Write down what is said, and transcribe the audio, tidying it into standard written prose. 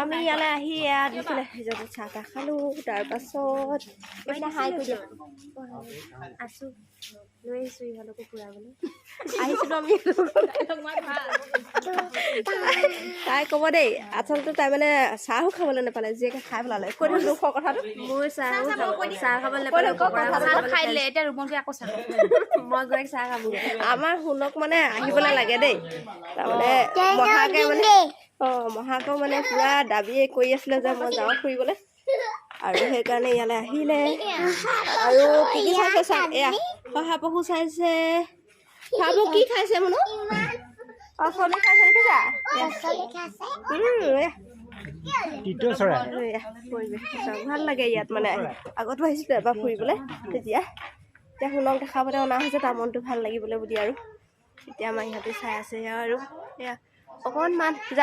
আমি ইয়ালৈ আহি ইয়াত দিছিলে চাহ তাহ খালোঁ তাৰপাছত এইপিনে হাই কৰি আছোঁ লৈ আহিছোঁ ইহঁতকো ফুৰাবলৈ আহিছিলোঁ আমি তাই ক'ব দেই আচলতে তাই মানে চাহো খাবলৈ নাপালে জীয়েকে খাই পেলালে কৈ দিওঁ দুখৰ কথাটো মোৰ চাহ খাবলৈ নাপালে খাই দিলে এতিয়া ৰুমত গৈ আকৌ চাহ মই গৈ চাহ খাবগৈ আমাৰ শুনক মানে আহিবলৈ লাগে দেই তাৰমানে মহাকে মানে মহাকেও মানে পুৰা দাবীয়ে কৰি আছিলে যে মই যাওঁ ফুৰিবলৈ আৰু সেইকাৰণে ইয়ালৈ আহিলে আৰু কি কি চাইছে চাওক এয়া শহাপহু চাইছে শহাপহু কি খাইছে মনো চলি খাইছে দেখিছা ভাল লাগে ইয়াত মানে আগতো আহিছিলোঁ এবাৰ ফুৰিবলৈ তেতিয়া এতিয়া শুনক দেখাবলৈ অনা হৈছে তাৰ মনটো ভাল লাগিবলৈ বুলি আৰু এতিয়া আমাৰ ইহঁতে চাই আছে আৰু এয়া অকণমান যাওঁ